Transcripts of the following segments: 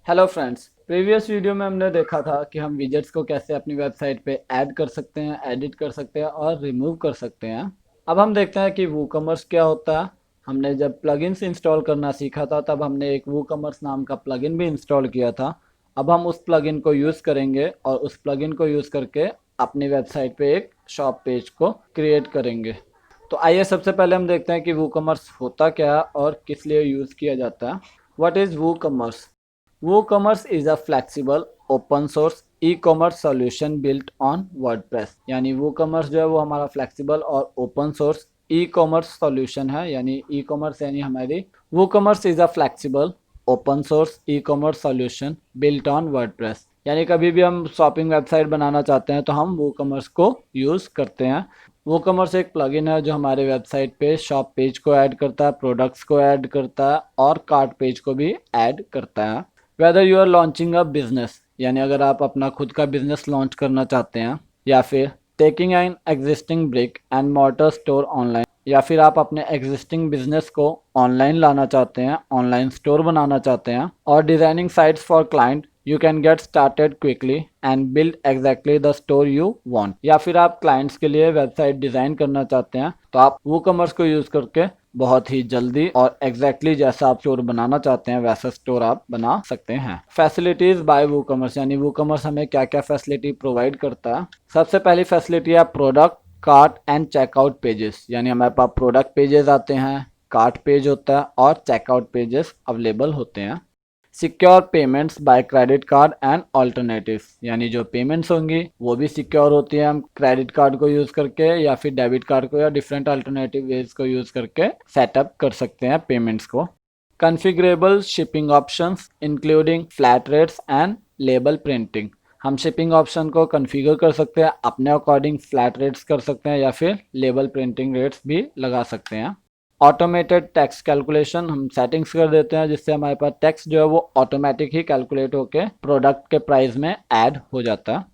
Hello friends, previous video में हमने देखा था कि हम विजेट्स को कैसे अपनी वेबसाइट पे ऐड कर सकते हैं, एडिट कर सकते हैं और रिमूव कर सकते हैं। अब हम देखते हैं कि वूकॉमर्स क्या होता है। हमने जब प्लगइन्स इंस्टॉल करना सीखा था तब हमने एक वूकॉमर्स नाम का प्लगइन भी इंस्टॉल किया था। अब हम उस प्लगइन को यूज़ करेंगे और उस प्लगइन को यूज़ करके अपनी वेबसाइट पे एक शॉप पेज को क्रिएट करेंगे। तो आइए सबसे पहले हम देखते हैं कि वूकॉमर्स होता क्या है और किस लिए यूज़ किया जाता है। What is WooCommerce? WooCommerce is a flexible open source e-commerce solution built on WordPress। यानी WooCommerce जो है वो हमारा फ्लेक्सिबल और open source e commerce solution है। यानी ई कॉमर्स यानी हमारी WooCommerce is a flexible open source e commerce solution built on WordPress. यानी कभी भी हम शॉपिंग वेबसाइट बनाना चाहते हैं तो हम WooCommerce को यूज़ करते हैं। WooCommerce एक प्लगइन है जो हमारे वेबसाइट पे शॉप पेज को ऐड करता है, प्रोडक्ट्स को ऐड करता है और कार्ट पेज को भी ऐड करता है। Whether you are launching a business, यानी अगर आप अपना खुद का बिजनेस लॉन्च करना चाहते हैं, या फिर taking an existing brick and mortar store online, या फिर आप अपने एग्जिस्टिंग बिजनेस को ऑनलाइन लाना चाहते हैं, ऑनलाइन स्टोर बनाना चाहते हैं, और designing sites for client, you can get started quickly and build exactly the store you want. या फिर आप क्लाइंट्स के लिए वेबसाइट डिजाइन करना चाहते हैं तो आप वूकॉमर्स को यूज करके बहुत ही जल्दी और एग्जैक्टली जैसा आप स्टोर बनाना चाहते हैं वैसा स्टोर आप बना सकते हैं। फैसिलिटीज बाय वूकॉमर्स, यानी वूकॉमर्स हमें क्या क्या फैसिलिटी प्रोवाइड करता है। सबसे पहली फैसिलिटी है product cart and checkout pages. यानी हमारे पास प्रोडक्ट पेजेस आते हैं, कार्ट पेज होता है और चेकआउट पेजेस अवेलेबल होते हैं। Secure payments by credit card and alternatives, यानी जो पेमेंट्स होंगी वो भी सिक्योर होती है हम क्रेडिट कार्ड को यूज करके या फिर डेबिट कार्ड को या डिफरेंट अल्टरनेटिव वेज को यूज करके सेटअप कर सकते हैं पेमेंट्स को। Configurable shipping options including flat rates and label printing, हम शिपिंग ऑप्शन को कॉन्फ़िगर कर सकते हैं, अपने अकॉर्डिंग फ्लैट रेट्स कर सकते हैं या फिर लेबल प्रिंटिंग रेट्स भी लगा सकते हैं। ऑटोमेटेड टैक्स कैलकुलेशन, हम सेटिंग्स कर देते हैं जिससे हमारे पास टैक्स जो है वो ऑटोमेटिक ही कैलकुलेट होके प्रोडक्ट के प्राइस में ऐड हो जाता है।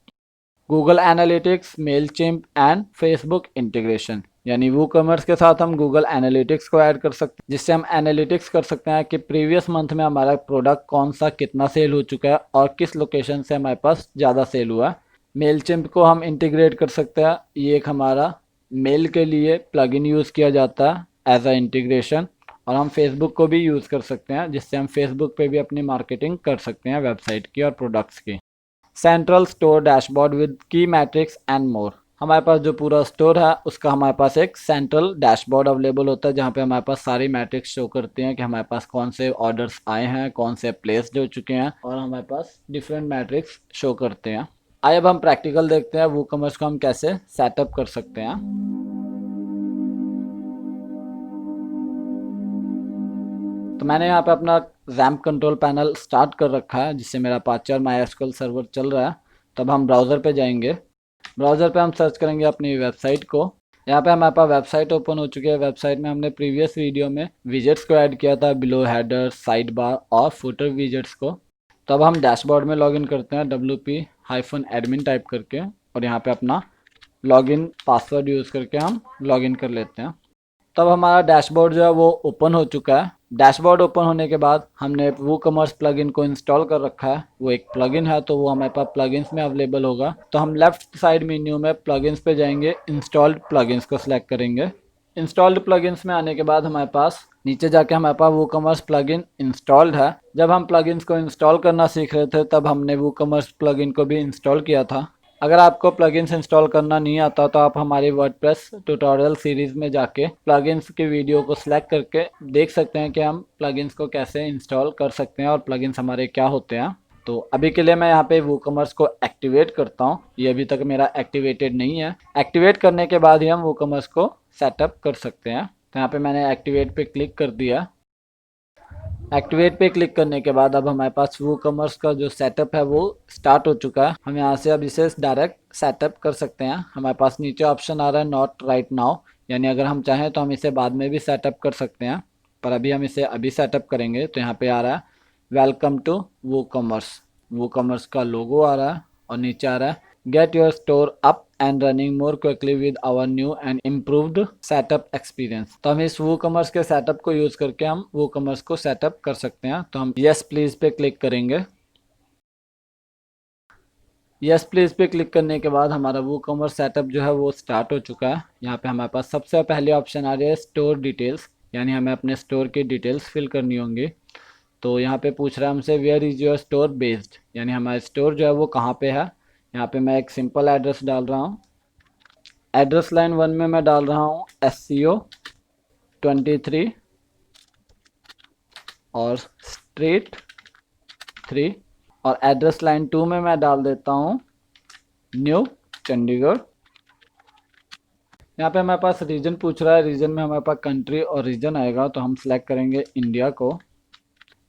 Google analytics, Mailchimp and Facebook integration, यानी वूकॉमर्स के साथ हम गूगल एनालिटिक्स को ऐड कर सकते हैं जिससे हम एनालिटिक्स कर सकते हैं कि प्रीवियस मंथ में हमारा प्रोडक्ट कौन सा कितना सेल हो चुका है और किस लोकेशन से हमारे पास ज़्यादा सेल हुआ है। मेलचिम्प को हम इंटीग्रेट कर सकते हैं, ये एक हमारा मेल के लिए प्लगइन यूज़ किया जाता है एज अ इंटीग्रेशन। और हम फेसबुक को भी यूज़ कर सकते हैं जिससे हम फेसबुक पे भी अपनी मार्केटिंग कर सकते हैं वेबसाइट की और प्रोडक्ट्स की। सेंट्रल स्टोर डैशबोर्ड विद की मैट्रिक्स एंड मोर, हमारे पास जो पूरा स्टोर है उसका हमारे पास एक सेंट्रल डैशबोर्ड अवेलेबल होता है जहाँ पे हमारे पास सारी मैट्रिक्स शो करती हैं कि हमारे पास कौन से ऑर्डर्स आए हैं, कौन से प्लेस्ड हो चुके हैं, और हमारे पास डिफरेंट मैट्रिक्स शो करते हैं। आइए अब हम प्रैक्टिकल देखते हैं वूकॉमर्स को हम कैसे सेटअप कर सकते हैं। तो मैंने यहाँ पे अपना रैम्प कंट्रोल पैनल स्टार्ट कर रखा है जिससे मेरा अपाचे माई एसक्यूएल सर्वर चल रहा है। तब हम ब्राउज़र पे जाएंगे, ब्राउज़र पे हम सर्च करेंगे अपनी वेबसाइट को। यहाँ पे हमारे पास वेबसाइट ओपन हो चुकी है। वेबसाइट में हमने प्रीवियस वीडियो में विजेट्स को ऐड किया था, बिलो हेडर, साइड बार और फुटर विजेट्स को। तब हम डैशबोर्ड में लॉगिन करते हैं wp-admin टाइप करके, और यहाँ पे अपना लॉगिन पासवर्ड यूज़ करके हम लॉगिन कर लेते हैं। तब हमारा डैशबोर्ड जो है वो ओपन हो चुका है। डैशबोर्ड ओपन होने के बाद हमने वूकॉमर्स प्लगइन को इंस्टॉल कर रखा है। वो एक प्लगइन है तो वो हमारे पास प्लगइन्स में अवेलेबल होगा। तो हम लेफ्ट साइड मेन्यू में प्लगइन्स पे जाएंगे, इंस्टॉल्ड प्लगइन्स को सिलेक्ट करेंगे। इंस्टॉल्ड प्लगइन्स में आने के बाद हमारे पास नीचे जाके हमारे पास वूकॉमर्स प्लगइन इंस्टॉल्ड है। जब हम प्लगइन्स को इंस्टॉल करना सीख रहे थे तब हमने वूकॉमर्स प्लगइन को भी इंस्टॉल किया था। अगर आपको प्लगइन्स इंस्टॉल करना नहीं आता तो आप हमारी वर्डप्रेस ट्यूटोरियल सीरीज़ में जाके प्लगइन्स के वीडियो को सिलेक्ट करके देख सकते हैं कि हम प्लगइन्स को कैसे इंस्टॉल कर सकते हैं और प्लगइन्स हमारे क्या होते हैं। तो अभी के लिए मैं यहाँ पे वूकॉमर्स को एक्टिवेट करता हूँ, ये अभी तक मेरा एक्टिवेटेड नहीं है। एक्टिवेट करने के बाद ही हम वूकॉमर्स को सेटअप कर सकते हैं। तो यहाँ पे मैंने एक्टिवेट पे क्लिक कर दिया। एक्टिवेट पे क्लिक करने के बाद अब हमारे पास वूकॉमर्स का जो सेटअप है वो स्टार्ट हो चुका है। हम यहाँ से अब इसे डायरेक्ट सेटअप कर सकते हैं। हमारे पास नीचे ऑप्शन आ रहा है नॉट राइट नाउ, यानी अगर हम चाहें तो हम इसे बाद में भी सेटअप कर सकते हैं, पर अभी हम इसे अभी सेटअप करेंगे। तो यहाँ पे आ रहा है वेलकम टू वूकॉमर्स, वूकॉमर्स का लोगो आ रहा है और नीचे आ रहा है get your store up and running more quickly with our new and improved setup experience. तो हम इस वूकॉमर्स के सेटअप को यूज करके हम वूकॉमर्स को सेटअप कर सकते हैं। तो हम यस प्लीज पे क्लिक करेंगे। यस प्लीज़ पे क्लिक करने के बाद हमारा वो कॉमर्स सेटअप जो है वो स्टार्ट हो चुका है। यहाँ पे हमारे पास सबसे पहले ऑप्शन आ रही है स्टोर डिटेल्स, यानी हमें अपने स्टोर की डिटेल्स फिल करनी होंगी। तो यहाँ पे पूछ रहा है हमसे where is your store based, यानी हमारा स्टोर जो है वो कहाँ पे है। यहाँ पे मैं एक सिंपल एड्रेस डाल रहा हूँ। एड्रेस लाइन 1 में मैं डाल रहा हूँ SCO 23 और स्ट्रीट 3, और एड्रेस लाइन 2 में मैं डाल देता हूँ न्यू चंडीगढ़। यहाँ पे हमारे पास रीजन पूछ रहा है, रीजन में हमारे पास कंट्री और रीजन आएगा, तो हम सेलेक्ट करेंगे इंडिया को।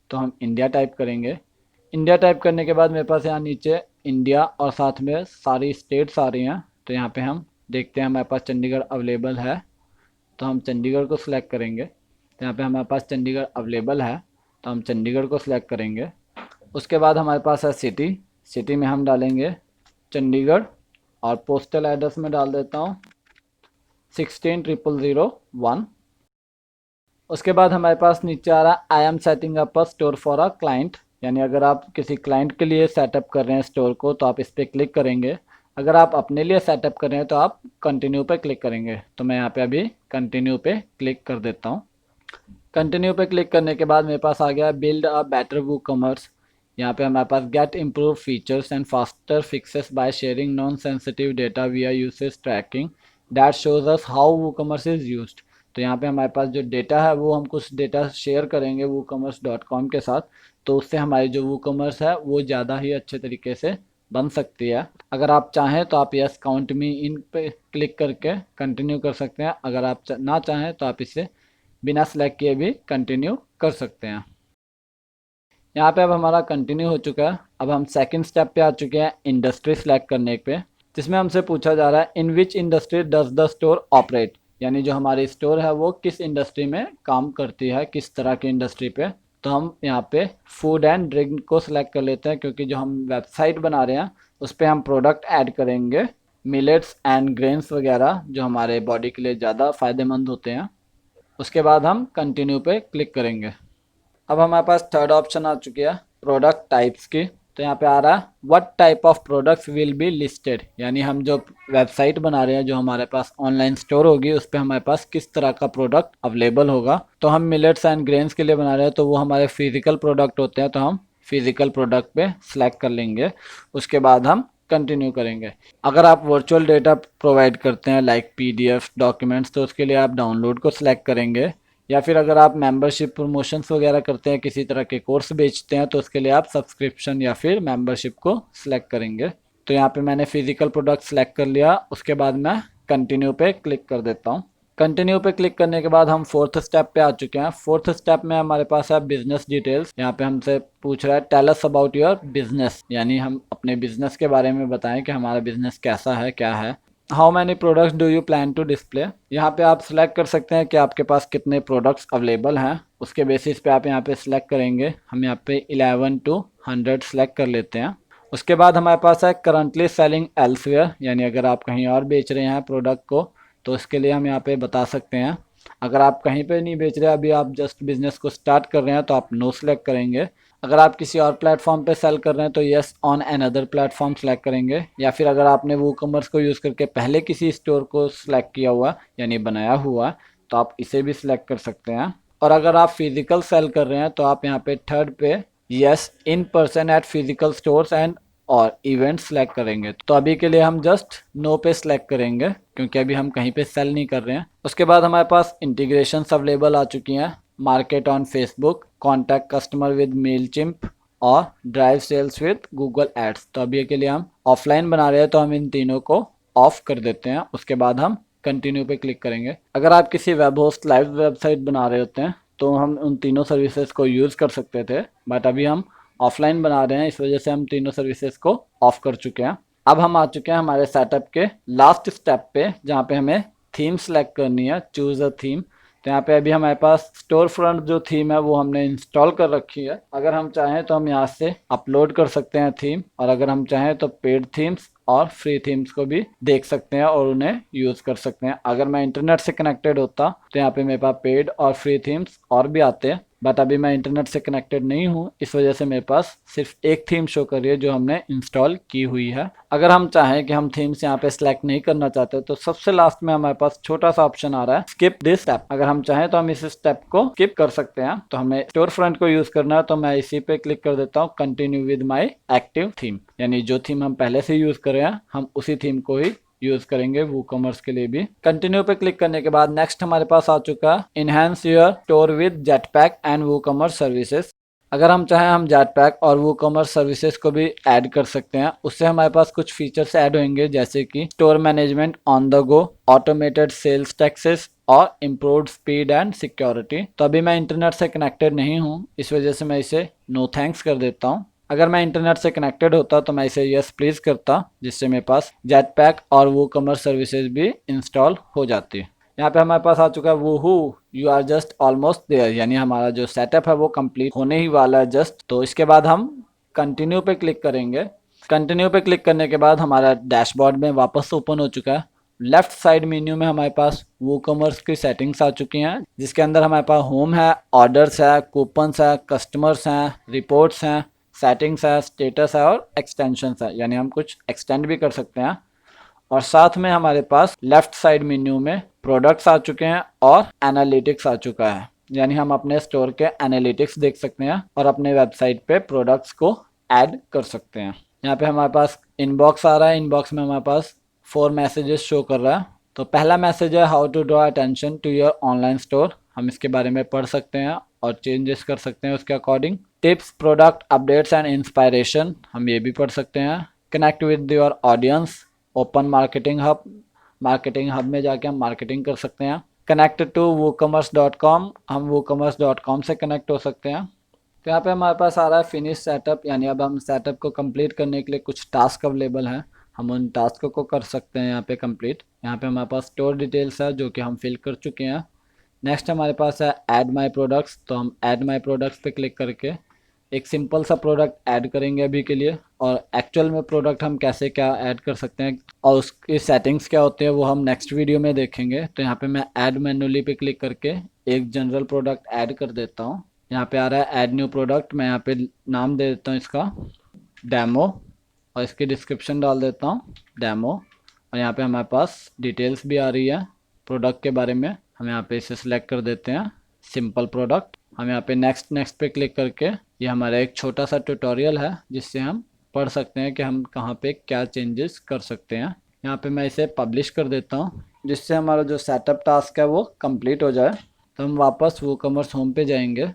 तो हम इंडिया टाइप करेंगे। इंडिया टाइप करने के बाद मेरे पास यहाँ नीचे इंडिया और साथ में सारी स्टेट्स आ रही हैं। तो यहाँ पे हम देखते हैं हमारे पास चंडीगढ़ अवेलेबल है, तो हम चंडीगढ़ को सिलेक्ट करेंगे। तो यहाँ पे हमारे पास चंडीगढ़ अवेलेबल है, तो हम चंडीगढ़ को सिलेक्ट करेंगे। उसके बाद हमारे पास है सिटी, सिटी में हम डालेंगे चंडीगढ़, और पोस्टल एड्रेस में डाल देता हूँ 16,001। उसके बाद हमारे पास नीचे आ रहा है I am setting up a store for a client, यानी अगर आप किसी क्लाइंट के लिए सेटअप कर रहे हैं स्टोर को तो आप इस पर क्लिक करेंगे। अगर आप अपने लिए सेटअप कर रहे हैं तो आप कंटिन्यू पे क्लिक करेंगे। तो मैं यहाँ पे अभी कंटिन्यू पे क्लिक कर देता हूँ। कंटिन्यू पे क्लिक करने के बाद मेरे पास आ गया build a better WooCommerce. यहाँ पे हमारे पास get improve features and faster fixes by sharing non sensitive data via usage tracking that shows us how WooCommerce is used. तो यहाँ पे हमारे पास जो डेटा है वो हम कुछ डेटा शेयर करेंगे woocommerce.com के साथ, तो उससे हमारी जो वूकॉमर्स है वो ज़्यादा ही अच्छे तरीके से बन सकती है। अगर आप चाहें तो आप यस काउंट मी इन पे क्लिक करके कंटिन्यू कर सकते हैं। अगर आप ना चाहें तो आप इसे बिना सेलेक्ट किए भी कंटिन्यू कर सकते हैं। यहाँ पे अब हमारा कंटिन्यू हो चुका है। अब हम सेकंड स्टेप पे आ चुके हैं इंडस्ट्री सेलेक्ट करने पे, जिसमें हमसे पूछा जा रहा है in which industry does the store operate, यानी जो हमारी स्टोर है वो किस इंडस्ट्री में काम करती है, किस तरह की इंडस्ट्री पे। तो हम यहाँ पे फूड एंड ड्रिंक को सिलेक्ट कर लेते हैं, क्योंकि जो हम वेबसाइट बना रहे हैं उस पर हम प्रोडक्ट ऐड करेंगे मिलेट्स एंड ग्रेन्स वगैरह जो हमारे बॉडी के लिए ज़्यादा फ़ायदेमंद होते हैं। उसके बाद हम कंटिन्यू पे क्लिक करेंगे। अब हमारे पास थर्ड ऑप्शन आ चुकी है प्रोडक्ट टाइप्स की। तो यहाँ पे आ रहा है what type of products will be listed, यानी हम जो वेबसाइट बना रहे हैं, जो हमारे पास ऑनलाइन स्टोर होगी उस पर हमारे पास किस तरह का प्रोडक्ट अवेलेबल होगा। तो हम मिलेट्स एंड ग्रेन्स के लिए बना रहे हैं, तो वो हमारे फिजिकल प्रोडक्ट होते हैं, तो हम फिजिकल प्रोडक्ट पे सिलेक्ट कर लेंगे। उसके बाद हम कंटिन्यू करेंगे। अगर आप वर्चुअल डेटा प्रोवाइड करते हैं लाइक PDF डॉक्यूमेंट्स, तो उसके लिए आप डाउनलोड को सिलेक्ट करेंगे। या फिर अगर आप मेंबरशिप प्रमोशंस वगैरह करते हैं, किसी तरह के कोर्स बेचते हैं, तो उसके लिए आप सब्सक्रिप्शन या फिर मेंबरशिप को सिलेक्ट करेंगे। तो यहाँ पे मैंने फिजिकल प्रोडक्ट सेलेक्ट कर लिया। उसके बाद मैं कंटिन्यू पे क्लिक कर देता हूँ। कंटिन्यू पे क्लिक करने के बाद हम फोर्थ स्टेप पे आ चुके हैं। फोर्थ स्टेप में हमारे पास है बिजनेस डिटेल्स। यहाँ पे हमसे पूछ रहा है tell us about your business, यानी हम अपने बिजनेस के बारे में बताएं कि हमारा बिजनेस कैसा है, क्या है। How many products do you plan to display, यहाँ पे आप सिलेक्ट कर सकते हैं कि आपके पास कितने प्रोडक्ट्स अवेलेबल हैं। उसके बेसिस पे आप यहाँ पे सिलेक्ट करेंगे। हम यहाँ पे 11 to 100 सेलेक्ट कर लेते हैं। उसके बाद हमारे पास है करंटली सेलिंग एल्सवेयर, यानी अगर आप कहीं और बेच रहे हैं प्रोडक्ट को तो उसके लिए हम यहाँ पे बता सकते हैं। अगर आप कहीं पे नहीं बेच रहे, अभी आप जस्ट बिजनेस को स्टार्ट कर रहे हैं, तो आप नो सेलेक्ट करेंगे। अगर आप किसी और प्लेटफॉर्म पे सेल कर रहे हैं तो yes on another platform select करेंगे। या फिर अगर आपने वो कॉमर्स को यूज़ करके पहले किसी स्टोर को सिलेक्ट किया हुआ यानी बनाया हुआ, तो आप इसे भी सिलेक्ट कर सकते हैं। और अगर आप फिजिकल सेल कर रहे हैं तो आप यहाँ पे थर्ड पे yes in person at physical stores and और इवेंट सेलेक्ट करेंगे। तो अभी के लिए हम जस्ट नो पे सिलेक्ट करेंगे, क्योंकि अभी हम कहीं पे सेल नहीं कर रहे हैं। उसके बाद हमारे पास इंटीग्रेशंस अवेलेबल आ चुकी हैं, market on Facebook, contact customer with Mailchimp और drive sales with Google ads. तो अभी के लिए हम ऑफलाइन बना रहे हैं, तो हम इन तीनों को ऑफ कर देते हैं। उसके बाद हम कंटिन्यू पे क्लिक करेंगे। अगर आप किसी वेब होस्ट लाइव वेबसाइट बना रहे होते हैं तो हम उन तीनों सर्विसेज को यूज़ कर सकते थे, बट अभी हम ऑफलाइन बना रहे हैं, इस वजह से हम तीनों सर्विसेज को ऑफ कर चुके हैं। अब हम आ चुके हैं हमारे सेटअप के लास्ट स्टेप पे, जहाँ पे हमें थीम सेलेक्ट करनी है, चूज़ अ थीम। तो यहाँ पे अभी हमारे पास स्टोर फ्रंट जो थीम है वो हमने इंस्टॉल कर रखी है। अगर हम चाहें तो हम यहाँ से अपलोड कर सकते हैं थीम, और अगर हम चाहें तो पेड थीम्स और फ्री थीम्स को भी देख सकते हैं और उन्हें यूज़ कर सकते हैं। अगर मैं इंटरनेट से कनेक्टेड होता तो यहाँ पे मेरे पास पेड और फ्री थीम्स और भी आते हैं, बट अभी मैं इंटरनेट से कनेक्टेड नहीं हूँ, इस वजह से मेरे पास सिर्फ एक थीम शो कर रही है जो हमने इंस्टॉल की हुई है। अगर हम चाहें कि हम थीम्स यहाँ पे सिलेक्ट नहीं करना चाहते तो सबसे लास्ट में हमारे पास छोटा सा ऑप्शन आ रहा है स्किप दिस स्टेप। अगर हम चाहें तो हम इस स्टेप को स्किप कर सकते हैं। तो हमें स्टोर फ्रंट को यूज करना है तो मैं इसी पे क्लिक कर देता हूँ continue with my active theme, यानी जो थीम हम पहले से यूज कर रहे हैं हम उसी थीम को ही यूज करेंगे वूकॉमर्स के लिए भी। कंटिन्यू पे क्लिक करने के बाद नेक्स्ट हमारे पास आ चुका है enhance your store with jetpack and WooCommerce services. अगर हम चाहें हम जेटपैक और वूकॉमर्स सर्विसेज को भी ऐड कर सकते हैं। उससे हमारे पास कुछ फीचर्स ऐड होंगे जैसे कि store management on the go, automated sales taxes और इम्प्रूव्ड स्पीड एंड सिक्योरिटी। तो अभी मैं इंटरनेट से कनेक्टेड नहीं हूँ, इस वजह से मैं इसे नो थैंक्स कर देता हूँ। अगर मैं इंटरनेट से कनेक्टेड होता तो मैं इसे यस प्लीज करता, जिससे मेरे पास जेटपैक और वूकॉमर्स सर्विसेज भी इंस्टॉल हो जाती है। यहाँ पे हमारे पास आ चुका है woohoo you are just almost there, यानी हमारा जो सेटअप है वो कंप्लीट होने ही वाला है जस्ट। तो इसके बाद हम कंटिन्यू पे क्लिक करेंगे। कंटिन्यू पे क्लिक करने के बाद हमारा डैशबोर्ड में वापस ओपन हो चुका है। लेफ्ट साइड मेन्यू में हमारे पास वूकॉमर्स की सेटिंग्स आ चुकी हैं, जिसके अंदर हमारे पास होम है, ऑर्डर्स है, कूपन्स है, कस्टमर्स हैं, रिपोर्ट्स हैं, सेटिंग्स है, स्टेटस है और एक्सटेंशंस है, यानी हम कुछ एक्सटेंड भी कर सकते हैं। और साथ में हमारे पास लेफ्ट साइड मेन्यू में प्रोडक्ट्स आ चुके हैं और एनालिटिक्स आ चुका है, यानी हम अपने स्टोर के एनालिटिक्स देख सकते हैं और अपने वेबसाइट पे प्रोडक्ट्स को ऐड कर सकते हैं। यहाँ पे हमारे पास इनबॉक्स आ रहा है। इनबॉक्स में हमारे पास 4 मैसेजेस शो कर रहा है। तो पहला मैसेज है how to draw attention to your online store. हम इसके बारे में पढ़ सकते हैं और चेंजेस कर सकते हैं उसके according. Tips, product updates and inspiration, हम ये भी पढ़ सकते हैं। Connect with your audience, open marketing hub में जाके हम मार्केटिंग कर सकते हैं। कनेक्ट टू woocommerce.com, हम woocommerce.com से कनेक्ट हो सकते हैं। तो यहाँ पे हमारे पास आ रहा है फिनिश सेटअप, यानी अब हम सेटअप को कंप्लीट करने के लिए कुछ टास्क अवेलेबल हैं, हम उन टास्क को कर सकते हैं यहाँ पे कंप्लीट। यहाँ पे हमारे पास स्टोर डिटेल्स है जो कि हम फिल कर चुके हैं। नेक्स्ट हमारे पास है ऐड माय प्रोडक्ट्स, तो हम ऐड माय प्रोडक्ट्स पे क्लिक करके एक सिंपल सा प्रोडक्ट ऐड करेंगे अभी के लिए, और एक्चुअल में प्रोडक्ट हम कैसे क्या ऐड कर सकते हैं और उसकी सेटिंग्स क्या होते हैं वो हम नेक्स्ट वीडियो में देखेंगे। तो यहाँ पे मैं ऐड मैन्युअली पे क्लिक करके एक जनरल प्रोडक्ट ऐड कर देता हूँ। यहाँ पे आ रहा है ऐड न्यू प्रोडक्ट, मैं यहाँ पे नाम दे देता हूँ इसका डेमो और इसकी डिस्क्रिप्शन डाल देता हूँ डेमो। और यहाँ पे हमारे पास डिटेल्स भी आ रही है प्रोडक्ट के बारे में। हम यहाँ पे इसे सिलेक्ट कर देते हैं सिंपल प्रोडक्ट। हम यहाँ पे नेक्स्ट पे क्लिक करके ये हमारा एक छोटा सा ट्यूटोरियल है जिससे हम पढ़ सकते हैं कि हम कहाँ पे क्या चेंजेस कर सकते हैं। यहाँ पे मैं इसे पब्लिश कर देता हूँ जिससे हमारा जो सेटअप टास्क है वो कंप्लीट हो जाए। तो हम वापस वूकॉमर्स होम पे जाएंगे।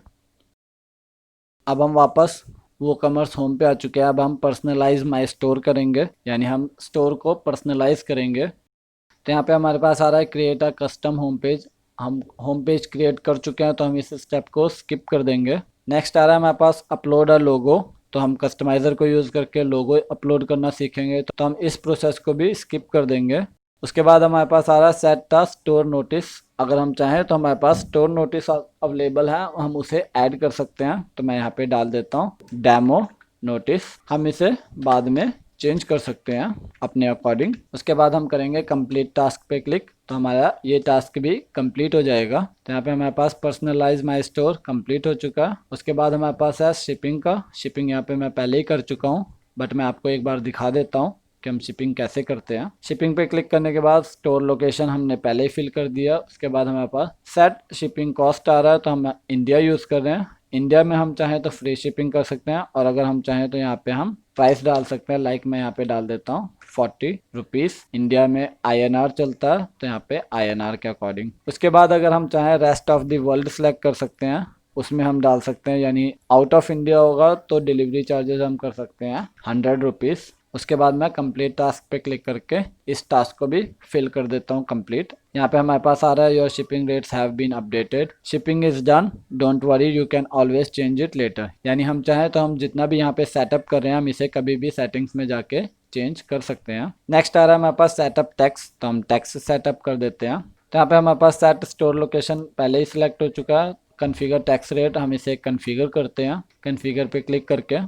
अब हम वापस वूकॉमर्स होम पे आ चुके हैं। अब हम पर्सनलाइज माई स्टोर करेंगे, यानी हम स्टोर को पर्सनलाइज करेंगे। तो यहाँ पे हमारे पास आ रहा है create a custom home page. हम होम पेज क्रिएट कर चुके हैं तो हम इस स्टेप को स्किप कर देंगे। नेक्स्ट आ रहा है हमारे पास अपलोड अ लोगो, तो हम कस्टमाइज़र को यूज़ करके लोगो अपलोड करना सीखेंगे, तो हम इस प्रोसेस को भी स्किप कर देंगे। उसके बाद हमारे पास आ रहा है सेट द स्टोर नोटिस। अगर हम चाहें तो हमारे पास स्टोर नोटिस अवेलेबल है, हम उसे ऐड कर सकते हैं। तो मैं यहाँ पे डाल देता हूँ डेमो नोटिस। हम इसे बाद में चेंज कर सकते हैं अपने अकॉर्डिंग। उसके बाद हम करेंगे कंप्लीट टास्क पे क्लिक, तो हमारा ये टास्क भी कंप्लीट हो जाएगा। तो यहाँ पे हमारे पास पर्सनलाइज माई स्टोर कंप्लीट हो चुका है। उसके बाद हमारे पास है शिपिंग का। शिपिंग यहाँ पे मैं पहले ही कर चुका हूँ, बट मैं आपको एक बार दिखा देता हूँ कि हम शिपिंग कैसे करते हैं। शिपिंग पे क्लिक करने के बाद स्टोर लोकेशन हमने पहले ही फिल कर दिया। उसके बाद हमारे पास सेट शिपिंग कॉस्ट आ रहा है, तो हम इंडिया यूज़ कर रहे हैं। इंडिया में हम चाहें तो फ्री शिपिंग कर सकते हैं, और अगर हम चाहें तो यहाँ पे हम प्राइस डाल सकते हैं। लाइक मैं यहाँ पे डाल देता हूँ 40 रुपीज़। इंडिया में INR चलता है, तो यहाँ पे INR के अकॉर्डिंग। उसके बाद अगर हम चाहें rest of the world select कर सकते हैं, उसमें हम डाल सकते हैं, यानी आउट ऑफ इंडिया होगा तो डिलीवरी चार्जेस हम कर सकते हैं 100 रुपीज़। उसके बाद मैं कंप्लीट टास्क पे क्लिक करके इस टास्क को भी फिल कर देता हूँ कंप्लीट। यहाँ पे हमारे पास आ रहा है your shipping rates have been updated, shipping is done, don't worry, you can always change it later. यानी हम चाहें तो हम जितना भी यहाँ पे सेटअप कर रहे हैं हम इसे कभी भी सेटिंग्स में जाके चेंज कर सकते हैं। नेक्स्ट आ रहा है हमारे पास सेटअप टैक्स, तो हम टैक्स सेटअप कर देते हैं। तो यहाँ पे हमारे पास सेट स्टोर लोकेशन पहले ही सिलेक्ट हो चुका है। कन्फिगर टैक्स रेट, हम इसे कन्फिगर करते हैं। कन्फिगर पे क्लिक करके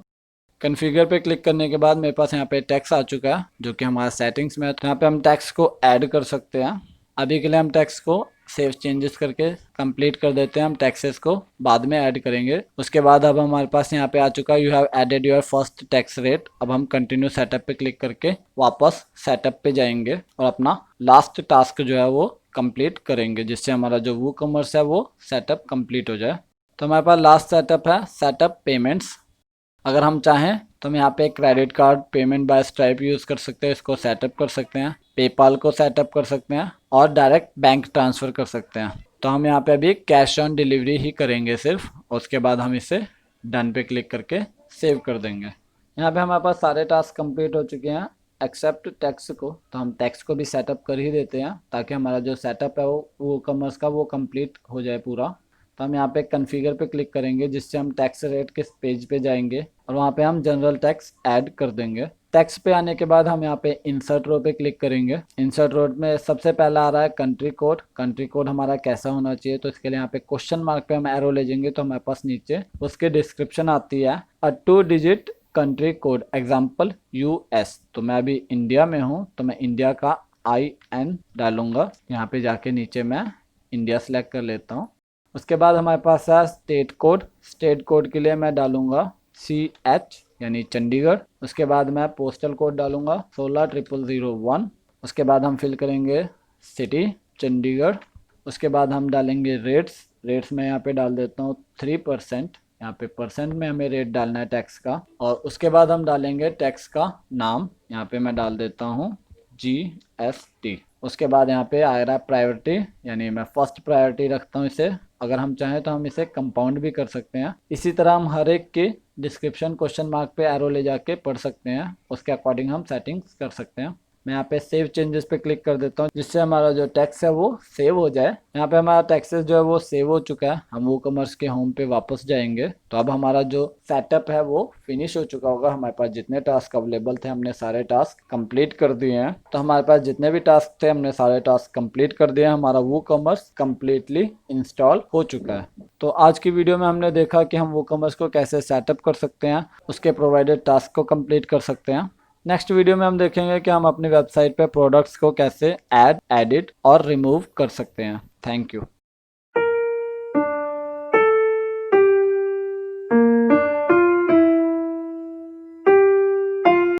कन्फिगर पे क्लिक करने के बाद मेरे पास यहाँ पे टैक्स आ चुका है जो कि हमारा सेटिंग्स में है। तो यहाँ पे हम टैक्स को ऐड कर सकते हैं। अभी के लिए हम टैक्स को सेव चेंजेस करके कंप्लीट कर देते हैं। हम टैक्सेस को बाद में ऐड करेंगे। उसके बाद अब हमारे पास यहाँ पे आ चुका है you have added your first tax rate. अब हम कंटिन्यू सेटअप पे क्लिक करके वापस सेटअप पे जाएंगे और अपना लास्ट टास्क जो है वो कंप्लीट करेंगे, जिससे हमारा जो वूकॉमर्स है वो सेटअप कंप्लीट हो जाए। तो हमारे पास लास्ट सेटअप है सेटअप पेमेंट्स। अगर हम चाहें तो हम यहाँ पे credit card payment by stripe use कर सकते हैं, इसको सेटअप कर सकते हैं, पेपाल को सेटअप कर सकते हैं और डायरेक्ट बैंक ट्रांसफ़र कर सकते हैं। तो हम यहाँ पे अभी कैश ऑन डिलीवरी ही करेंगे सिर्फ, और उसके बाद हम इसे डन पे क्लिक करके सेव कर देंगे। यहाँ पे हमारे पास सारे टास्क कंप्लीट हो चुके हैं एक्सेप्ट टैक्स को। तो हम टैक्स को भी सेटअप कर ही देते हैं ताकि हमारा जो सेटअप है वो कॉमर्स का वो कंप्लीट हो जाए पूरा। तो हम यहाँ पे कॉन्फ़िगर पे क्लिक करेंगे, जिससे हम टैक्स रेट के पेज पे जाएंगे और वहाँ पे हम जनरल टैक्स ऐड कर देंगे। टैक्स पे आने के बाद हम यहाँ पे इंसर्ट रो पे क्लिक करेंगे। इंसर्ट रो में सबसे पहला आ रहा है कंट्री कोड। कंट्री कोड हमारा कैसा होना चाहिए, तो इसके लिए यहाँ पे क्वेश्चन मार्क पे हम एरो ले जाएंगे तो हमारे पास नीचे उसके डिस्क्रिप्शन आती है अ 2 digit country code example US। तो मैं अभी इंडिया में हूँ तो मैं इंडिया का IN डालूंगा। यहाँ पे जाके नीचे मैं इंडिया सेलेक्ट कर लेता हूँ। उसके बाद हमारे पास है स्टेट कोड। स्टेट कोड के लिए मैं डालूंगा CH यानी चंडीगढ़। उसके बाद मैं पोस्टल कोड डालूंगा 160001। उसके बाद हम फिल करेंगे सिटी चंडीगढ़। उसके बाद हम डालेंगे रेट्स मैं यहाँ पे डाल देता हूँ 3%। यहाँ पे परसेंट में हमें रेट डालना है टैक्स का। और उसके बाद हम डालेंगे टैक्स का नाम, यहाँ पे मैं डाल देता हूँ GST। उसके बाद यहाँ पे आ रहा है प्रायोरिटी, यानी मैं फर्स्ट प्रायोरिटी रखता हूँ इसे। अगर हम चाहें तो हम इसे कंपाउंड भी कर सकते हैं। इसी तरह हम हर एक के डिस्क्रिप्शन क्वेश्चन मार्क पे एरो ले जाके पढ़ सकते हैं, उसके अकॉर्डिंग हम सेटिंग्स कर सकते हैं। मैं यहाँ पे सेव चेंजेस पे क्लिक कर देता हूँ, जिससे हमारा जो टैक्स है वो सेव हो जाए। यहाँ पे हमारा टैक्सेस जो है वो सेव हो चुका है। हम वूकॉमर्स के होम पे वापस जाएंगे तो अब हमारा जो सेटअप है वो फिनिश हो चुका होगा। हमारे पास जितने टास्क अवेलेबल थे हमने सारे टास्क कंप्लीट कर दिए हैं। तो हमारे पास जितने भी टास्क थे हमने सारे टास्क कंप्लीट कर दिए हैं। हमारा वूकॉमर्स कंप्लीटली इंस्टॉल हो चुका है। तो आज की वीडियो में हमने देखा कि हम वूकॉमर्स को कैसे सेटअप कर सकते हैं, उसके प्रोवाइडेड टास्क को कंप्लीट कर सकते हैं। नेक्स्ट वीडियो में हम देखेंगे कि हम अपनी वेबसाइट पे प्रोडक्ट्स को कैसे ऐड, एडिट और रिमूव कर सकते हैं। Thank you.